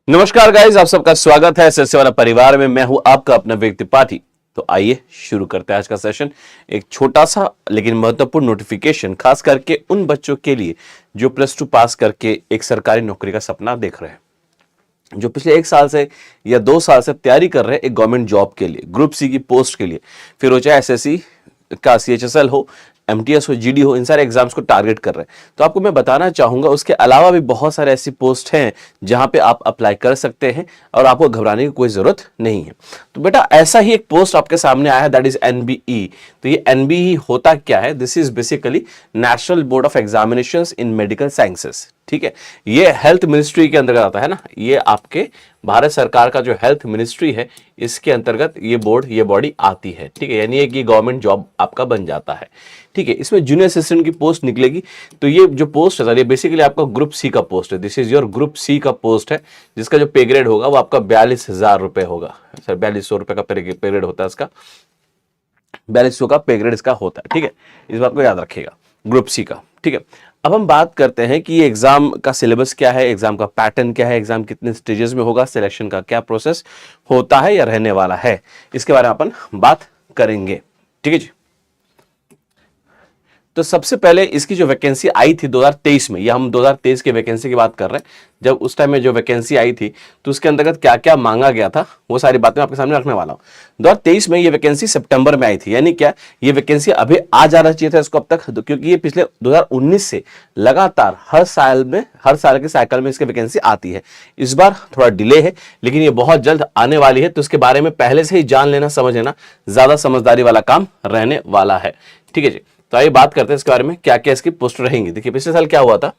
नमस्कार गाइस, आप सबका स्वागत है एसएससी वाला परिवार में। मैं हूं आपका अपना व्यक्ति त्रिपाठी। तो आइए शुरू करते हैं आज का सेशन। एक छोटा सा लेकिन महत्वपूर्ण नोटिफिकेशन, खास करके उन बच्चों के लिए जो +2 पास करके एक सरकारी नौकरी का सपना देख रहे हैं, जो पिछले 1 साल से या 2 साल से तैयारी कर रहे हैं एक गवर्नमेंट जॉब के लिए, ग्रुप सी की पोस्ट के लिए। फिर वो चाहे एसएससी का CHSL हो, MTS हो, GD हो, इन सारे एग्जाम्स को टारगेट कर रहे हैं। तो आपको मैं बताना चाहूंगा उसके अलावा भी बहुत सारे ऐसी पोस्ट हैं जहां पे आप अप्लाई कर सकते हैं और आपको घबराने की कोई जरूरत नहीं है। तो बेटा ऐसा ही एक पोस्ट आपके सामने आया है, दैट इज NBE। तो ये NBE होता क्या है? This is basically national board of examinations in medical sciences. ठीक है, ये हेल्थ मिनिस्ट्री के अंतर्गत आता है ना, ये आपके भारत सरकार का जो हेल्थ मिनिस्ट्री है इसके अंतर्गत ये बोर्ड, ये बॉडी आती है। ठीक है, यानी एक ये गवर्नमेंट जॉब आपका बन जाता है। ठीक है, इसमें जूनियर असिस्टेंट की पोस्ट निकलेगी। तो ये जो पोस्ट है ये बेसिकली आपका ग्रुप सी का पोस्ट है। This is your group C का पोस्ट है, जिसका जो पे ग्रेड होगा वो आपका 42,000 रुपए होगा। सर 4200 रुपए का पे ग्रेड होता है इसका, 4200 का पे ग्रेड इसका होता है। ठीक है, इस बात को याद रखिएगा, ग्रुप सी का। ठीक है, अब हम बात करते हैं कि ये एग्जाम का सिलेबस क्या है, एग्जाम का पैटर्न क्या है, एग्जाम कितने स्टेजेस में होगा, सिलेक्शन का क्या प्रोसेस होता है या रहने वाला है, इसके बारे में अपन बात करेंगे। ठीक है जी। तो सबसे पहले इसकी जो वैकेंसी आई थी 2023 में, या हम 2023 के वैकेंसी की बात कर रहे हैं, जब उस टाइम में जो वैकेंसी आई थी तो उसके अंतर्गत क्या क्या मांगा गया था वो सारी बातें आपके सामने रखने वाला हूं। 2023 में ये वैकेंसी सितंबर में आई थी, यानी क्या ये वैकेंसी अभी आ जाना चाहिए था इसको अब तक, क्योंकि ये पिछले 2019 से लगातार हर साल के साइकिल में इसकी वैकेंसी आती है। इस बार थोड़ा डिले है लेकिन ये बहुत जल्द आने वाली है, तो उसके बारे में पहले से ही जान लेना, समझ लेना ज्यादा समझदारी वाला काम रहने वाला है। ठीक है जी। तो आइए बात करते हैं इसके बारे में, क्या क्या इसकी पोस्ट रहेंगी। देखिए पिछले साल क्या हुआ था,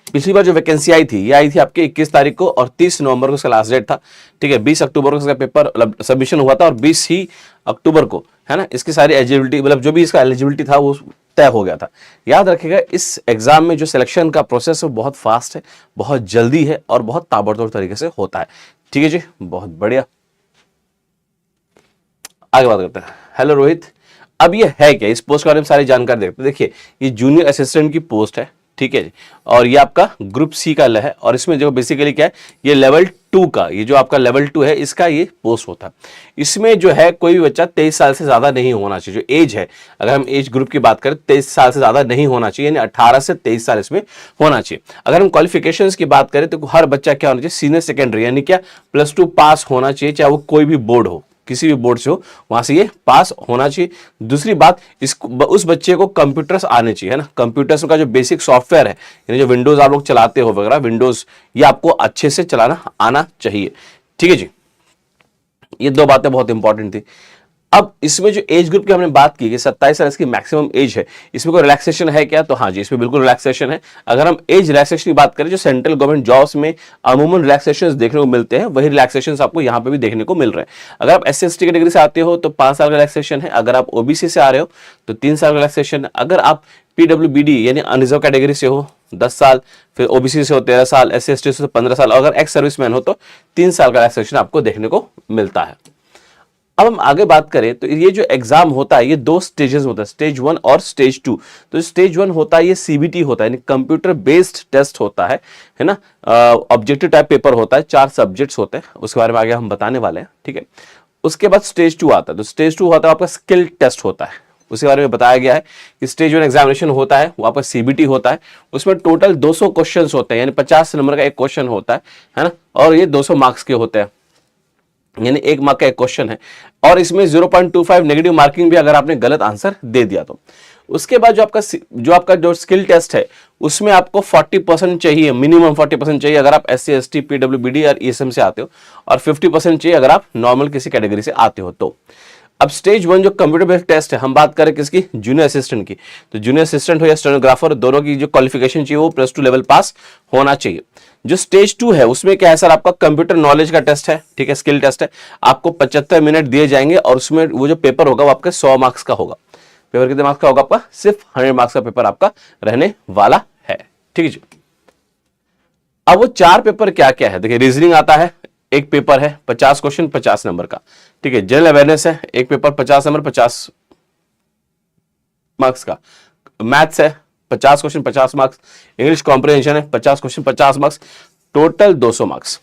पिछली बार जो वैकेंसी आई थी ये आई थी आपके 21 तारीख को और 30 नवंबर को इसका लास्ट डेट था। ठीक है, 20 अक्टूबर को इसका पेपर सबमिशन हुआ था और 20 ही अक्टूबर को, है ना, इसकी सारी एलिजिबिलिटी, मतलब जो भी इसका एलिजिबिलिटी था वो तय हो गया था। याद रखिएगा इस एग्जाम में जो सिलेक्शन का प्रोसेस है वो बहुत फास्ट है, बहुत जल्दी है और बहुत ताबड़तोड़ तरीके से होता है। ठीक है जी, बहुत बढ़िया। आगे बात करते हैं। हेलो रोहित, अब ये है क्या, इस पोस्ट के बारे में सारी जानकारी देखते हैं। देखिए ये जूनियर असिस्टेंट की पोस्ट है। ठीक है जी, और ये आपका ग्रुप सी का है और इसमें जो बेसिकली क्या है, ये लेवल 2 का, ये जो आपका लेवल 2 है इसका ये पोस्ट होता है। इसमें जो है कोई भी बच्चा 23 साल से ज्यादा नहीं होना चाहिए। जो एज है, अगर हम एज ग्रुप की बात करें 23 साल से ज्यादा नहीं होना चाहिए, यानी 18 से 23 साल इसमें होना चाहिए। अगर हम क्वालिफिकेशंस की बात करें तो हर बच्चा क्या होना चाहिए, सीनियर सेकेंडरी यानी क्या +2 पास होना चाहिए, चाहे वो कोई भी बोर्ड हो, किसी भी बोर्ड से हो, वहां से ये पास होना चाहिए। दूसरी बात, उस बच्चे को कंप्यूटर्स आने चाहिए, है ना, कंप्यूटर्स का जो बेसिक सॉफ्टवेयर है, यानी जो विंडोज आप लोग चलाते हो वगैरह, विंडोज ये आपको अच्छे से चलाना आना चाहिए। ठीक है जी, ये दो बातें बहुत इंपॉर्टेंट थी। अब इसमें जो एज ग्रुप की हमने बात की कि 27 साल इसकी मैक्सिमम एज है, इसमें कोई रिलैक्सेशन है क्या? तो हाँ जी, इसमें बिल्कुल रिलैक्सेशन है। अगर हम एज रिलैक्सेशन की बात करें, जो सेंट्रल गवर्नमेंट जॉब्स में अमूमन रिलैक्सेशन देखने को मिलते हैं, वही रिलैक्सेशन आपको यहाँ पे भी देखने को मिल रहे हैं। अगर आप SC/ST कैटेगरी से आते हो तो 5 साल का रिलैक्सेशन है, अगर आप OBC से आ रहे हो तो 3 साल का रिलैक्सेशन है, अगर आप PWBD यानी अनरिजर्व कैटेगरी से हो 10 साल, फिर OBC से हो 13 साल, SC/ST से 15 साल, अगर एक्स सर्विसमैन हो तो 3 साल का रिलैक्सेशन आपको देखने को मिलता है। अब हम आगे बात करें तो ये जो एग्जाम होता है ये 2 स्टेजेस होता है, स्टेज 1 और स्टेज 2। तो स्टेज 1 होता है ये CBT होता है, यानी कंप्यूटर बेस्ड टेस्ट होता है ना, ऑब्जेक्टिव टाइप पेपर होता है, 4 सब्जेक्ट्स होते हैं, उसके बारे में आगे हम बताने वाले हैं। ठीक है, उसके बाद स्टेज 2 आता है। तो स्टेज 2 होता है आपका स्किल टेस्ट होता है, उसके बारे में बताया गया है कि स्टेज 1 एग्जामिनेशन होता है वो आपका CBT होता है, उसमें टोटल 200 क्वेश्चन होते हैं, यानी 50 नंबर का एक क्वेश्चन होता है ना, और ये 200 मार्क्स के होते हैं, यानी 1 मार्क का एक क्वेश्चन है, और इसमें 0.25 नेगेटिव मार्किंग भी अगर आपने गलत आंसर दे दिया तो। उसके बाद जो आपका जो स्किल टेस्ट है उसमें आपको 40% चाहिए, मिनिमम 40% चाहिए अगर आप SC/ST PWBD और ESM से आते हो, और 50% चाहिए अगर आप नॉर्मल किसी कैटेगरी से आते हो तो। अब स्टेज 1 जो कंप्यूटर बेस्ड टेस्ट है, हम बात करें किसकी, जूनियर असिस्टेंट की, तो जूनियर असिस्टेंट हो या स्टेनोग्राफर, दोनों की जो क्वालिफिकेशन चाहिए वो +2 लेवल पास होना चाहिए। जो स्टेज 2 है उसमें क्या है सर, आपका कंप्यूटर नॉलेज का टेस्ट है। ठीक है, स्किल टेस्ट है, आपको 75 मिनट दिए जाएंगे और उसमें वो जो पेपर होगा वो आपके 100 मार्क्स का होगा। पेपर कितने मार्क्स का होगा आपका? सिर्फ 100 मार्क्स का पेपर आपका रहने वाला है। ठीक है जी। अब वो 4 पेपर क्या क्या है, देखिए रीजनिंग आता है, एक पेपर है 50 क्वेश्चन 50 नंबर का। ठीक है, जनरल अवेयरनेस है, एक पेपर 50 नंबर 50 मार्क्स का। मैथ्स है 50 क्वेश्चन 50 मार्क्स। इंग्लिश कॉम्प्रिहेंशन है 50 क्वेश्चन 50 मार्क्स। टोटल 200 मार्क्स,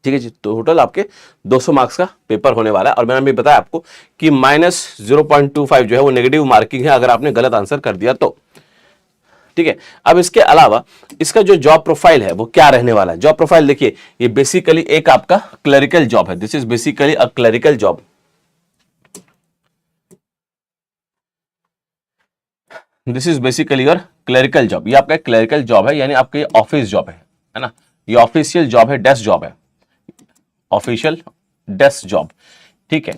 ठीक है जी। टोटल आपके 200 मार्क्स का पेपर होने वाला है। और मैंने भी बताया आपको कि -0.25 जो है वो नेगेटिव मार्किंग है अगर आपने गलत आंसर कर दिया तो, ठीक है। अब इसके अलावा इसका जो जॉब प्रोफाइल है वो क्या रहने वाला है। जॉब प्रोफाइल देखिए, ये बेसिकली एक आपका क्लरिकल जॉब है। This is basically a clerical job. This is basically your clerical job. ये आपका क्लरिकल जॉब है, यानी आपका ये ऑफिस जॉब है ना। ये ऑफिशियल जॉब है, डेस्क जॉब है, ऑफिशियल डेस्क जॉब, ठीक है।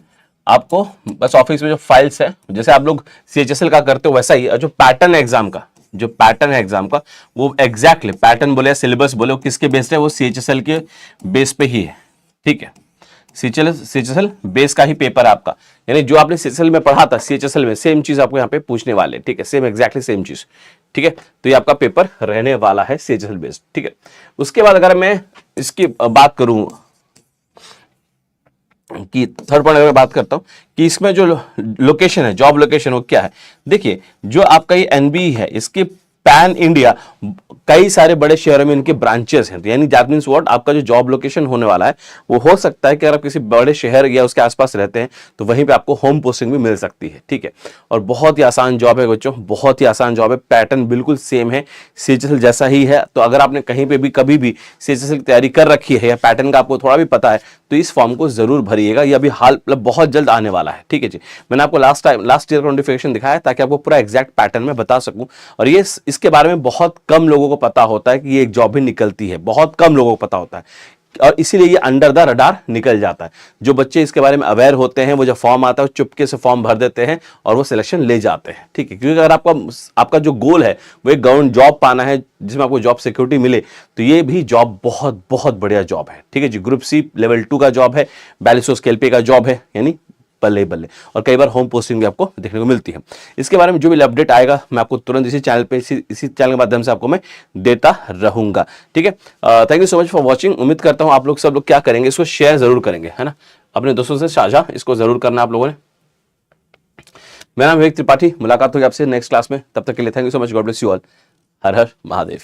आपको बस ऑफिस में जो फाइल्स है, जैसे आप लोग सीएचएसएल का करते हो वैसा ही, जो पैटर्न है एग्जाम का, जो पैटर्न है एग्जाम का वो एग्जैक्टली पैटर्न बोले या सिलेबस बोले वो किसके बेस्ड है, वो सीएचएसएल के बेस पे ही है, ठीक है। सीएचएसएल बेस का ही पेपर है आपका, यानी जो आपने सीएचएसएल में पढ़ा था सीएचएसएल में सेम चीज आपको यहाँ पे पूछने वाले, ठीक है। सेम एग्जैक्टली सेम चीज, ठीक है। तो ये आपका पेपर रहने वाला है सीएचएसएल बेस्ड, ठीक है। उसके बाद अगर मैं इसकी बात करूं कि थर्ड पॉइंट अगर बात करता हूं कि इसमें जो लोकेशन है, जॉब लोकेशन वो क्या है। देखिए जो आपका ये एनबीई है, इसके पैन इंडिया कई सारे बड़े शहरों में इनके ब्रांचेस हैं। यानी दैट मींस व्हाट, आपका जो जॉब लोकेशन होने वाला है वो हो सकता है कि अगर आप किसी बड़े शहर या उसके आसपास रहते हैं तो वहीं पे आपको होम पोस्टिंग भी मिल सकती है, ठीक है। और बहुत ही आसान जॉब है बच्चों, बहुत ही आसान जॉब है। पैटर्न बिल्कुल सेम है, सीएचएसएल जैसा ही है। तो अगर आपने कहीं पे भी कभी भी सीएचएसएल की तैयारी कर रखी है या पैटर्न का आपको थोड़ा भी पता है तो इस फॉर्म को जरूर भरिएगा। ये अभी हाल मतलब बहुत जल्द आने वाला है, ठीक है जी। मैंने आपको लास्ट ईयर का नोटिफिकेशन दिखाया ताकि आपको पूरा एग्जैक्ट पैटर्न में बता सकूं। और ये इसके बारे में बहुत कम लोगों को पता होता है कि ये एक जॉब भी निकलती है, बहुत कम लोगों को पता होता है और इसीलिए ये अंडर द रडार निकल जाता है। जो बच्चे इसके बारे में अवेयर होते हैं वो जब फॉर्म आता है वो चुपके से फॉर्म भर देते हैं और वो सिलेक्शन ले जाते हैं, ठीक है। क्योंकि अगर आपका जो गोल है वो एक गवर्नमेंट जॉब पाना है जिसमें आपको जॉब सिक्योरिटी मिले तो ये भी जॉब बहुत बहुत बढ़िया जॉब है, ठीक है जी। ग्रुप सी लेवल 2 का जॉब है, 4200 स्केल पे का जॉब है, यानी बल्ले बल्ले। और कई बार होम पोस्टिंग भी आपको देखने को मिलती है। इसके बारे में जो भी अपडेट आएगा मैं आपको तुरंत इसी चैनल पे इसी चैनल के माध्यम से आपको मैं देता रहूंगा, ठीक है। Thank you so much for watching. उम्मीद करता हूं आप लोग सब लोग क्या करेंगे, इसको शेयर जरूर करेंगे, है ना, अपने दोस्तों से साझा इसको जरूर करना आप लोगों ने। मेरा नाम विवेक त्रिपाठी, मुलाकात होगी आपसे नेक्स्ट क्लास में। तब तक के लिए thank you so much, God bless you all. Her her Mahadev.